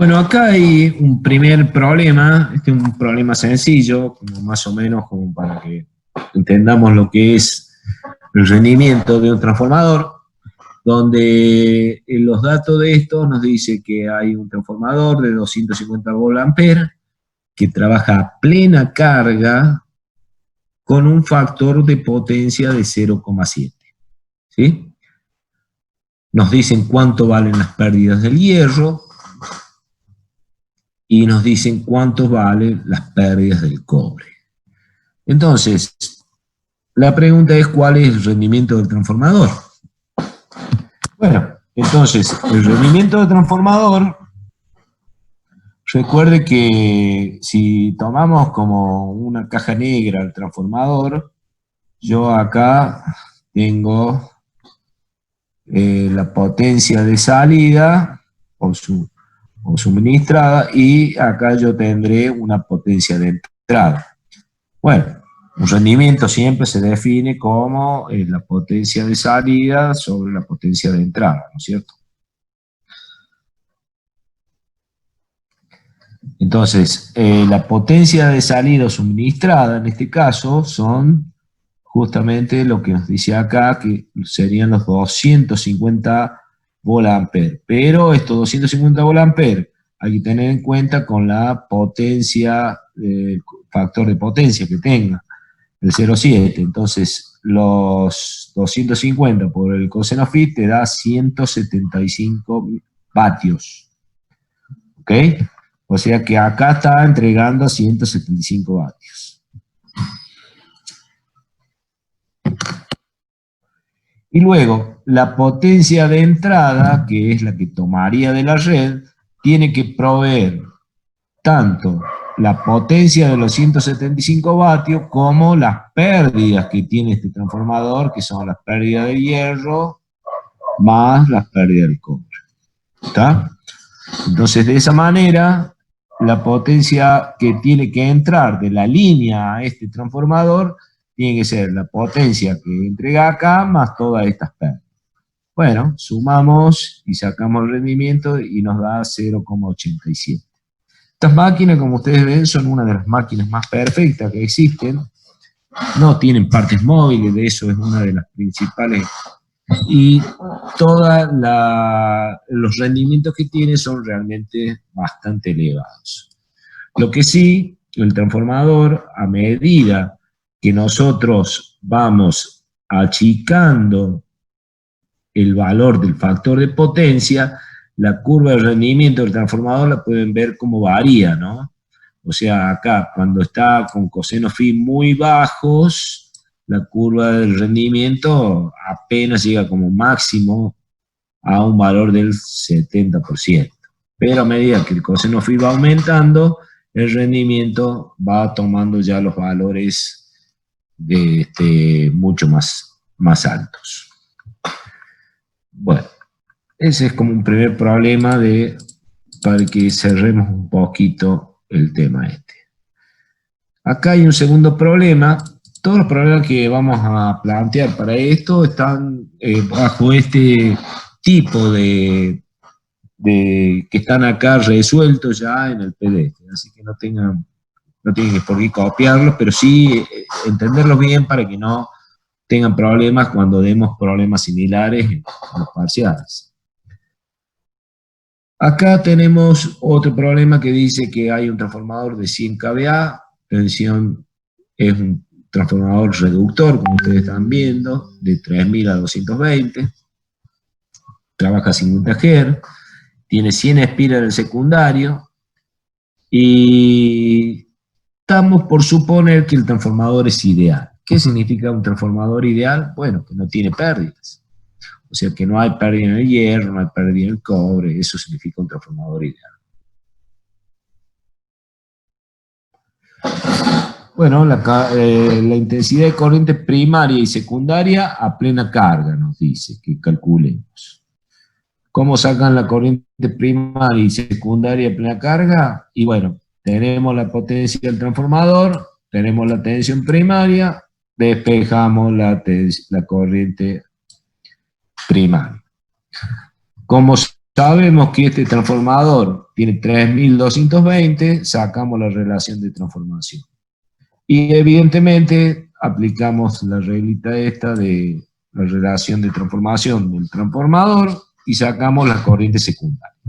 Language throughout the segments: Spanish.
Bueno, acá hay un primer problema, este es un problema sencillo, como más o menos como para que entendamos lo que es el rendimiento de un transformador, donde los datos de esto nos dice que hay un transformador de 250 volt-ampere que trabaja a plena carga con un factor de potencia de 0,7, ¿sí? Nos dicen cuánto valen las pérdidas del hierro y nos dicen cuánto valen las pérdidas del cobre. Entonces, la pregunta es ¿cuál es el rendimiento del transformador? Bueno, entonces, el rendimiento del transformador, recuerde que si tomamos como una caja negra el transformador, yo acá tengo la potencia de salida o suministrada, y acá yo tendré una potencia de entrada. Bueno, un rendimiento siempre se define como la potencia de salida sobre la potencia de entrada, ¿no es cierto? Entonces, la potencia de salida suministrada en este caso son justamente lo que nos dice acá, que serían los 250 volt-ampere. Pero estos 250 volt-ampere hay que tener en cuenta con la potencia, factor de potencia que tenga, el 0,7. Entonces, los 250 por el coseno phi te da 175 vatios. ¿Ok? O sea que acá está entregando 175 vatios. Y luego, la potencia de entrada, que es la que tomaría de la red, tiene que proveer tanto la potencia de los 175 vatios como las pérdidas que tiene este transformador, que son las pérdidas de hierro más las pérdidas del cobre. ¿Está? Entonces, de esa manera, la potencia que tiene que entrar de la línea a este transformador tiene que ser la potencia que entrega acá más todas estas pérdidas. Bueno, sumamos y sacamos el rendimiento y nos da 0,87. Estas máquinas, como ustedes ven, son una de las máquinas más perfectas que existen. No tienen partes móviles, de eso es una de las principales. Y todos los rendimientos que tiene son realmente bastante elevados. Lo que sí, el transformador, a medida que nosotros vamos achicando el valor del factor de potencia, la curva de rendimiento del transformador la pueden ver cómo varía, ¿no? O sea, acá, cuando está con coseno phi muy bajos, la curva del rendimiento apenas llega como máximo a un valor del 70%. Pero a medida que el coseno phi va aumentando, el rendimiento va tomando ya los valores mucho más altos. Bueno, ese es como un primer problema para que cerremos un poquito el tema este. Acá hay un segundo problema. Todos los problemas que vamos a plantear para esto están bajo este tipo que están acá resueltos ya en el PDF. Así que no tienen por qué copiarlos, pero sí entenderlos bien para que no tengan problemas cuando demos problemas similares en los parciales. Acá tenemos otro problema que dice que hay un transformador de 100 kVA, tensión es un transformador reductor, como ustedes están viendo, de 3000 a 220, trabaja a 50 Hz, tiene 100 espiras en el secundario, y estamos por suponer que el transformador es ideal. ¿Qué significa un transformador ideal? Bueno, que no tiene pérdidas. O sea, que no hay pérdida en el hierro, no hay pérdida en el cobre, eso significa un transformador ideal. Bueno, la intensidad de corriente primaria y secundaria a plena carga, nos dice que calculemos. ¿Cómo sacan la corriente primaria y secundaria a plena carga? Y bueno, tenemos la potencia del transformador, tenemos la tensión primaria, despejamos la corriente primaria. ¿Cómo sabemos que este transformador tiene 3220, sacamos la relación de transformación. Y evidentemente aplicamos la reglita esta de la relación de transformación del transformador y sacamos la corriente secundaria.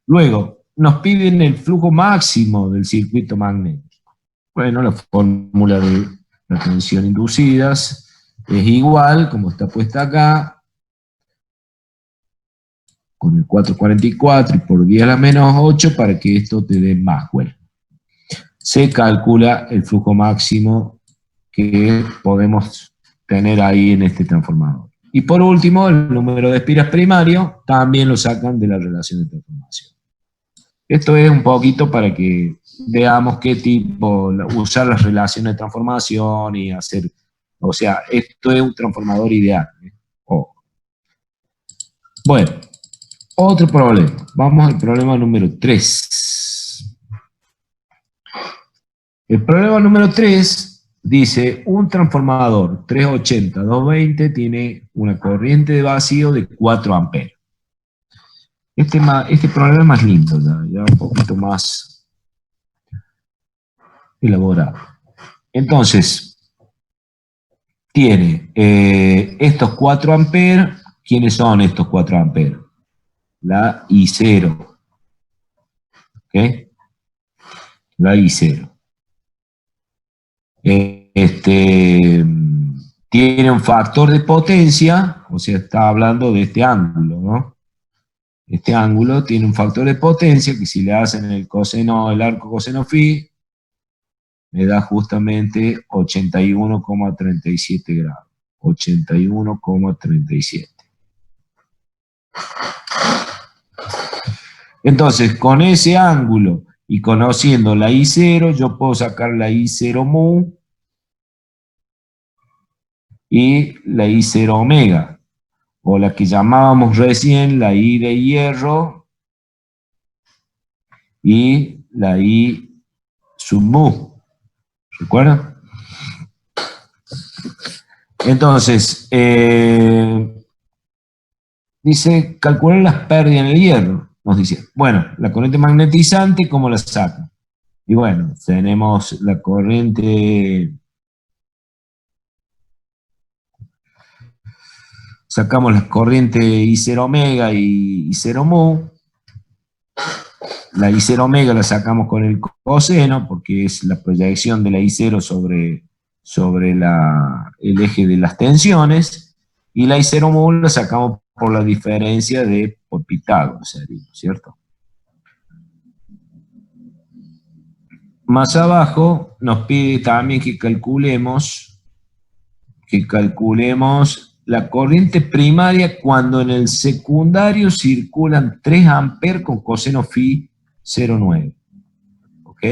Luego, nos piden el flujo máximo del circuito magnético. Bueno, la fórmula de la tensión inducidas es igual, como está puesta acá, con el 444 y por 10 a la menos 8 para que esto te dé Maxwell. Se calcula el flujo máximo que podemos tener ahí en este transformador. Y por último, el número de espiras primario también lo sacan de la relación de transformación. Esto es un poquito para que veamos qué tipo, usar las relaciones de transformación y hacer, o sea, esto es un transformador ideal. Oh. Bueno, otro problema. Vamos al problema número 3. El problema número 3 dice, un transformador 380-220 tiene una corriente de vacío de 4 amperes. Este problema es más lindo, ya un poquito más elaborado. Entonces, tiene estos 4 amperes. ¿Quiénes son estos 4 amperes? La I0. ¿Ok? La I0. Tiene un factor de potencia, o sea, está hablando de este ángulo, ¿no? Este ángulo tiene un factor de potencia que si le hacen el coseno, el arco coseno phi, me da justamente 81,37 grados. 81,37. Entonces, con ese ángulo y conociendo la I0, yo puedo sacar la I0 mu y la I0 omega, o la que llamábamos recién la I de hierro y la I sub mu. ¿Recuerdan? Entonces, dice, calcular las pérdidas en el hierro. Nos dice, bueno, la corriente magnetizante, ¿cómo la saca? Y bueno, tenemos la corriente, sacamos las corrientes I0 omega y I0 mu. La I0 omega la sacamos con el coseno, porque es la proyección de la I0 sobre el eje de las tensiones, y la I0 mu la sacamos por la diferencia por Pitágoras, ¿cierto? Más abajo nos pide también que calculemos la corriente primaria cuando en el secundario circulan 3 amperes con coseno phi 0,9. ¿Ok?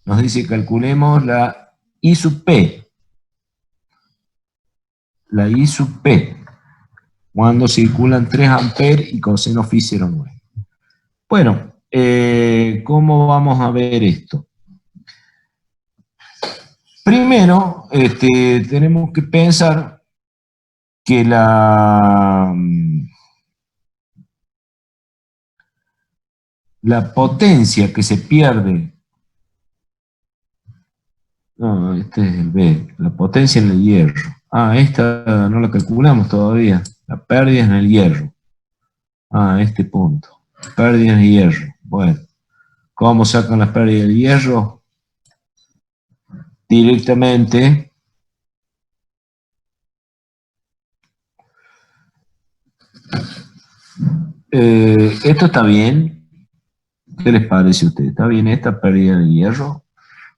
Nos dice que calculemos la I sub P. La I sub P. Cuando circulan 3 amperes y coseno phi 0,9. Bueno, ¿cómo vamos a ver esto? Primero, tenemos que pensar que la potencia que se pierde, no, este es el B, la potencia en el hierro. Ah, esta no la calculamos todavía, la pérdida en el hierro. Ah, este punto, pérdida en el hierro. Bueno, ¿cómo sacan las pérdidas del hierro? Directamente esto está bien. ¿Qué les parece a ustedes? ¿Está bien esta pérdida de hierro?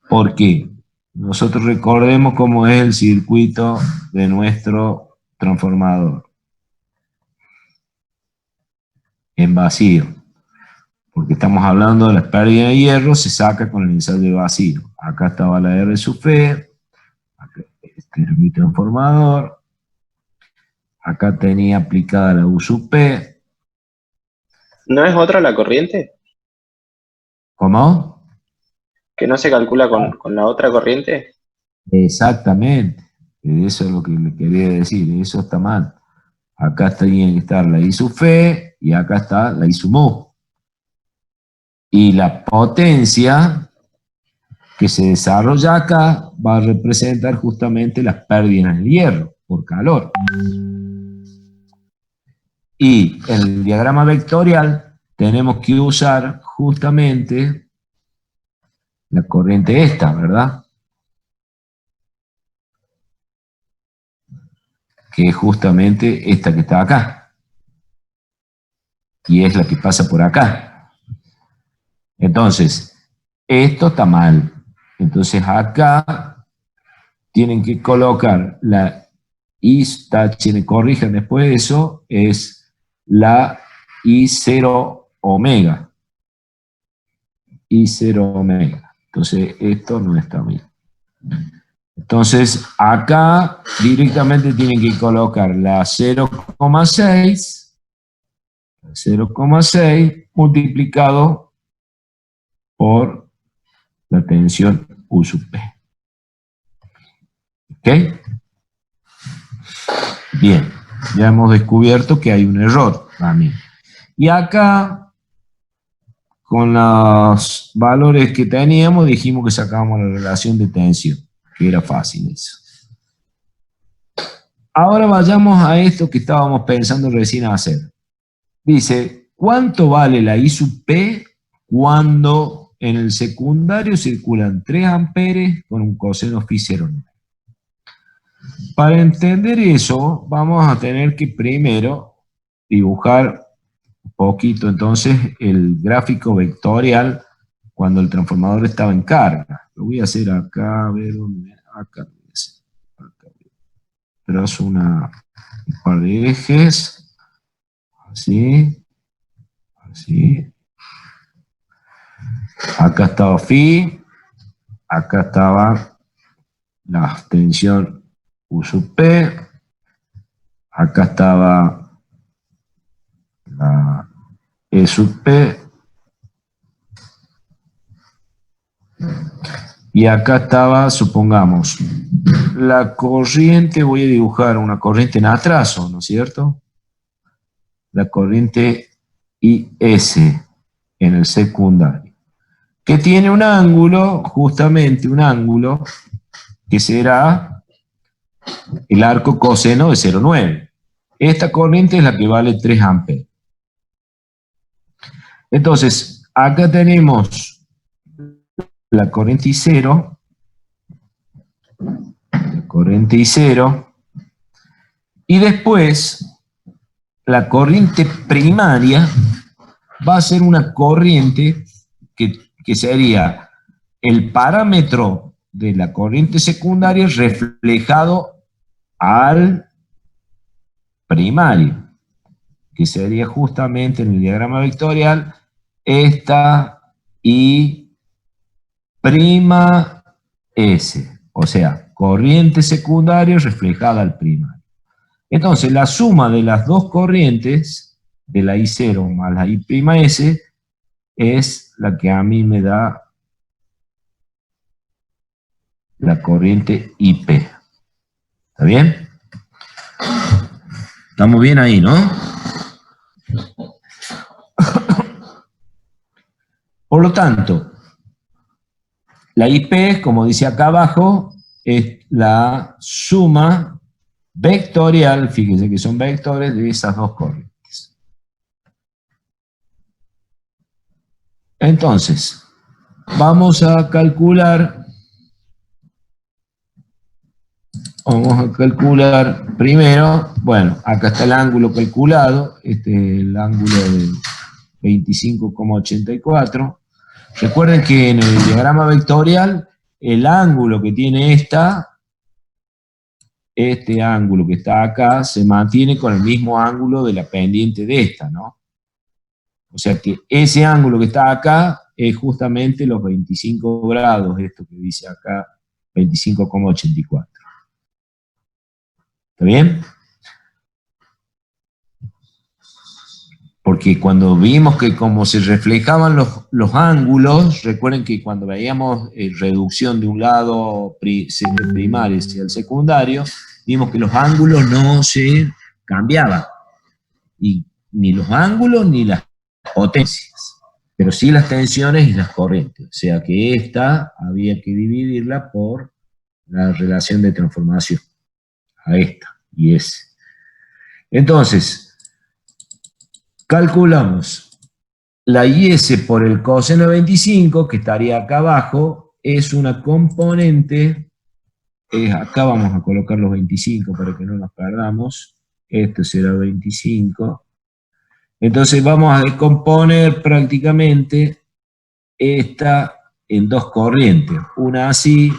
¿Por qué? Nosotros recordemos cómo es el circuito de nuestro transformador. En vacío. Porque estamos hablando de la pérdida de hierro, se saca con el ensayo de vacío. Acá estaba la R sub P, acá, este era mi transformador, acá tenía aplicada la U sub P. ¿No es otra la corriente? ¿Cómo? ¿Que no se calcula con la otra corriente? Exactamente. Eso es lo que le quería decir, eso está mal. Acá tiene que estar la I sub F y acá está la I sub mu. Y la potencia que se desarrolla acá va a representar justamente las pérdidas en el hierro por calor. Y en el diagrama vectorial tenemos que usar justamente la corriente esta, ¿verdad? Que es justamente esta que está acá. Y es la que pasa por acá. Entonces, esto está mal. Entonces acá tienen que colocar la I, corrijan después de eso, es la I0 omega. I0 omega. Entonces esto no está bien. Entonces acá directamente tienen que colocar la 0,6 multiplicado por la tensión U sub P. ¿Ok? Bien, ya hemos descubierto que hay un error también. Y acá, con los valores que teníamos, dijimos que sacábamos la relación de tensión, que era fácil eso. Ahora vayamos a esto que estábamos pensando recién hacer. Dice, ¿cuánto vale la I sub P cuando en el secundario circulan 3 amperes con un coseno phi 0,9? Para entender eso, vamos a tener que primero dibujar un poquito entonces el gráfico vectorial cuando el transformador estaba en carga. Lo voy a hacer acá, a ver dónde, acá lo voy a hacer. Acá. Trazo un par de ejes, así, así. Acá estaba phi, acá estaba la tensión U sub P, acá estaba la E sub P, y acá estaba, supongamos, la corriente, voy a dibujar una corriente en atraso, ¿no es cierto? La corriente IS en el secundario, que tiene un ángulo, justamente un ángulo, que será el arco coseno de 0,9. Esta corriente es la que vale 3 amperes. Entonces, acá tenemos la corriente I0, y después la corriente primaria va a ser una corriente que sería el parámetro de la corriente secundaria reflejado al primario, que sería justamente en el diagrama vectorial esta I' S, o sea, corriente secundaria reflejada al primario. Entonces, la suma de las dos corrientes, de la I0 más la I' S, es la que a mí me da la corriente IP. ¿Está bien? Estamos bien ahí, ¿no? Por lo tanto, la IP, como dice acá abajo, es la suma vectorial, fíjense que son vectores de esas dos corrientes. Entonces, vamos a calcular primero, bueno, acá está el ángulo calculado, este es el ángulo de 25,84. Recuerden que en el diagrama vectorial, el ángulo que tiene este ángulo que está acá, se mantiene con el mismo ángulo de la pendiente de esta, ¿no? O sea que ese ángulo que está acá es justamente los 25 grados, esto que dice acá, 25,84. ¿Está bien? Porque cuando vimos que como se reflejaban los ángulos, recuerden que cuando veíamos reducción de un lado primario hacia el secundario, vimos que los ángulos no se cambiaba. Y ni los ángulos ni las potencias, pero sí las tensiones y las corrientes. O sea que esta había que dividirla por la relación de transformación, a esta y ese. Entonces, calculamos la IS por el coseno de 25, que estaría acá abajo, es una componente, acá vamos a colocar los 25 para que no nos perdamos, esto será 25. Entonces vamos a descomponer prácticamente esta en dos corrientes, una así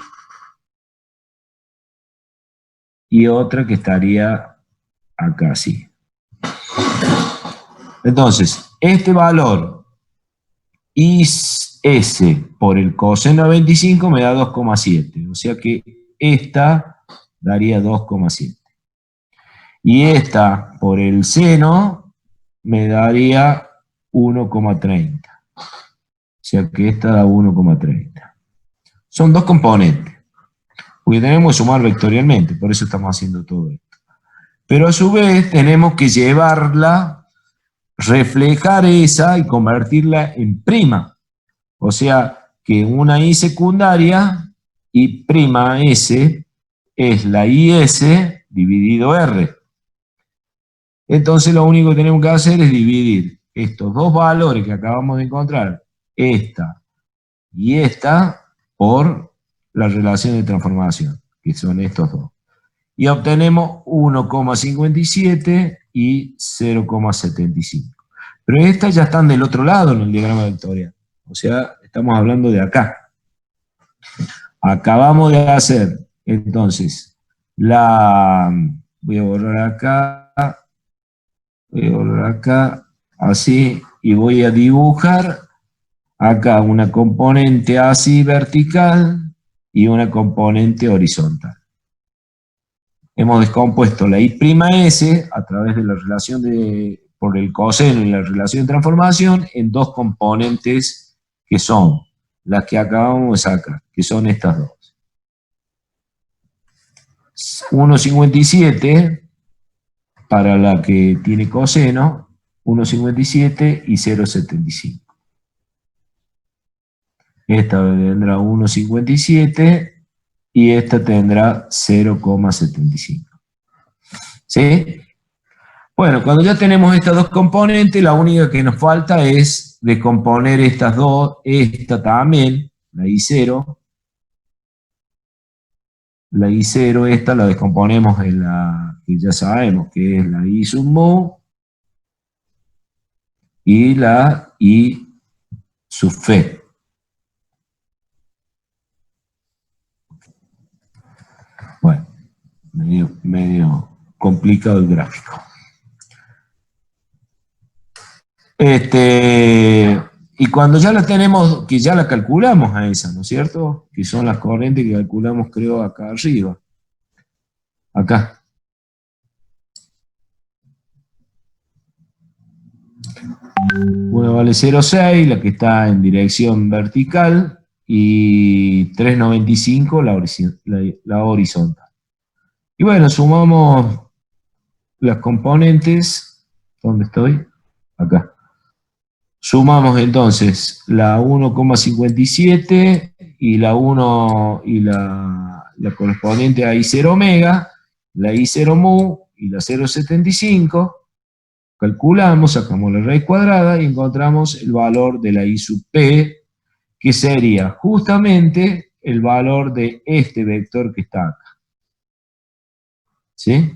y otra que estaría acá así. Entonces, este valor IS por el coseno de 25 me da 2,7, o sea que esta daría 2,7. Y esta por el seno me daría 1,30. O sea que esta da 1,30. Son dos componentes, porque tenemos que sumar vectorialmente, por eso estamos haciendo todo esto. Pero a su vez tenemos que llevarla, reflejar esa y convertirla en prima. O sea que una I secundaria, I' S, es la IS dividido R. Entonces lo único que tenemos que hacer es dividir estos dos valores que acabamos de encontrar, esta y esta, por la relación de transformación, que son estos dos. Y obtenemos 1,57 y 0,75. Pero estas ya están del otro lado en el diagrama vectorial. O sea, estamos hablando de acá. Acabamos de hacer, entonces, voy a borrar acá, así, y voy a dibujar acá una componente así vertical y una componente horizontal. Hemos descompuesto la I'(S) a través de la relación por el coseno y la relación de transformación en dos componentes que son las que acabamos de sacar, que son estas dos. 1,57 para la que tiene coseno, 1,57 y 0,75. Esta tendrá 1,57 y esta tendrá 0,75. ¿Sí? Bueno, cuando ya tenemos estas dos componentes, la única que nos falta es descomponer estas dos, esta también, la I0. La I0, esta la descomponemos en la que ya sabemos que es la I sub mu y la I sub phi. Bueno, medio complicado el gráfico. Y cuando ya la tenemos, que ya la calculamos a esa, ¿no es cierto? Que son las corrientes que calculamos, creo, acá arriba. Acá. Una vale 0,6, la que está en dirección vertical, y 3,95 la horizontal. Y bueno, sumamos las componentes. ¿Dónde estoy? Acá. Sumamos entonces la 1,57 y la 1 y la correspondiente a I0 omega, la I0 mu y la 0,75. Calculamos, sacamos la raíz cuadrada y encontramos el valor de la I sub p, que sería justamente el valor de este vector que está acá. ¿Sí?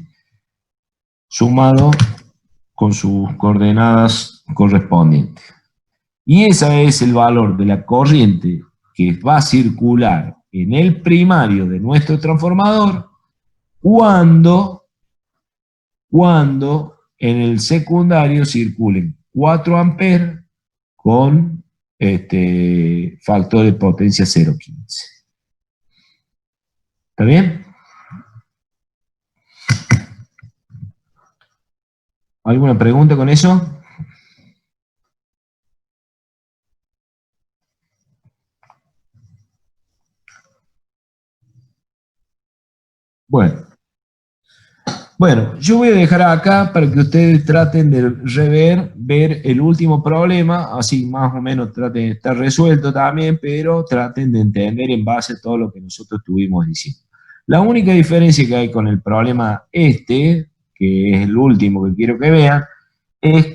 Sumado con sus coordenadas correspondientes. Y ese es el valor de la corriente que va a circular en el primario de nuestro transformador cuando en el secundario circulen 4 amperes con factor de potencia 0,15. ¿Está bien? ¿Alguna pregunta con eso? Bueno. Bueno, yo voy a dejar acá para que ustedes traten de ver el último problema, así más o menos traten de estar resuelto también, pero traten de entender en base a todo lo que nosotros estuvimos diciendo. La única diferencia que hay con el problema este, que es el último que quiero que vean, es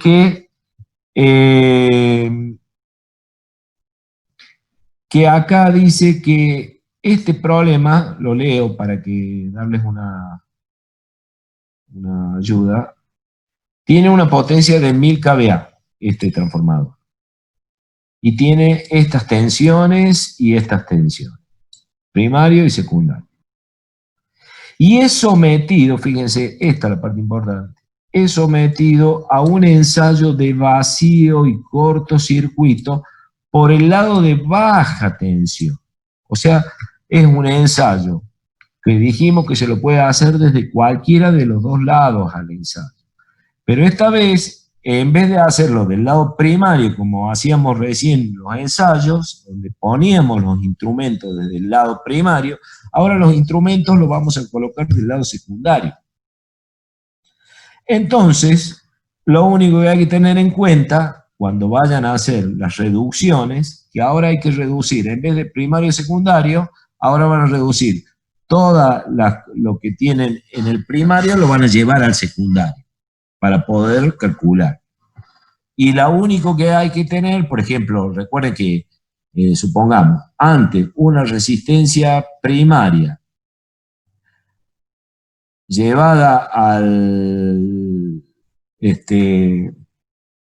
que acá dice que este problema, lo leo para que darles una ayuda, tiene una potencia de 1000 kVA, este transformador. Y tiene estas tensiones y estas tensiones, primario y secundario. Y es sometido, fíjense, esta es la parte importante, es sometido a un ensayo de vacío y cortocircuito por el lado de baja tensión. O sea, es un ensayo que dijimos que se lo puede hacer desde cualquiera de los dos lados al ensayo. Pero esta vez, en vez de hacerlo del lado primario, como hacíamos recién los ensayos, donde poníamos los instrumentos desde el lado primario, ahora los instrumentos los vamos a colocar del lado secundario. Entonces, lo único que hay que tener en cuenta, cuando vayan a hacer las reducciones, que ahora hay que reducir, en vez de primario y secundario, ahora van a reducir todo lo que tienen en el primario, lo van a llevar al secundario, para poder calcular. Y lo único que hay que tener, por ejemplo, recuerden que, supongamos, antes una resistencia primaria llevada al,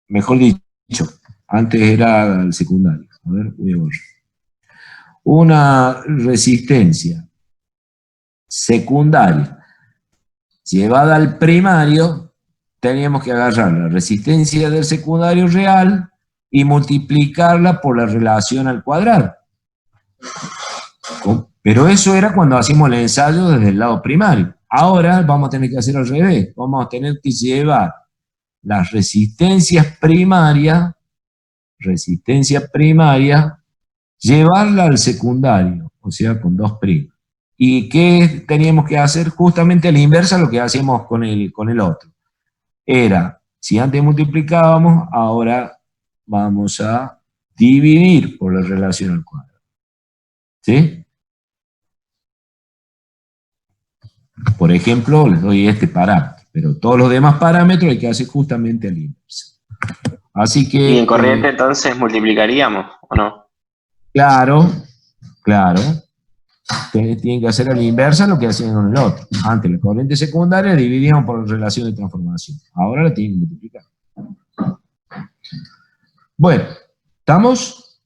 mejor dicho, antes era al secundario. A ver, voy a borrar. Una resistencia secundaria llevada al primario, teníamos que agarrar la resistencia del secundario real y multiplicarla por la relación al cuadrado. Pero eso era cuando hacíamos el ensayo desde el lado primario. Ahora vamos a tener que hacer al revés. Vamos a tener que llevar las resistencias primarias, llevarla al secundario, o sea, con 2'. ¿Y qué teníamos que hacer? Justamente a la inversa lo que hacíamos con el otro. Era, si antes multiplicábamos, ahora vamos a dividir por la relación al cuadrado. ¿Sí? Por ejemplo, les doy este parámetro, pero todos los demás parámetros hay que hacer justamente a la inversa. Así que... ¿Y en corriente entonces multiplicaríamos o no? Claro. Tienen que hacer a la inversa lo que hacían con el otro. Antes la corriente secundaria dividíamos por la relación de transformación. Ahora la tienen que multiplicar. Bueno, ¿estamos?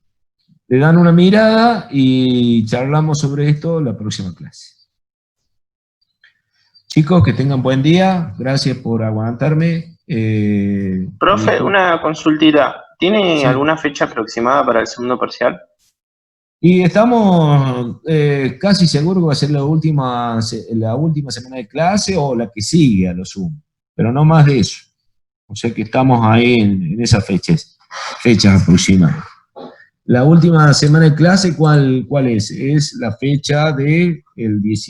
Le dan una mirada y charlamos sobre esto la próxima clase. Chicos, que tengan buen día. Gracias por aguantarme. Profe, una consultita. ¿Tiene alguna fecha aproximada para el segundo parcial? Y estamos casi seguros que va a ser la última semana de clase o la que sigue a lo sumo, pero no más de eso. O sea que estamos ahí en esas fechas aproximadas. La última semana de clase, ¿cuál es? Es la fecha del 10...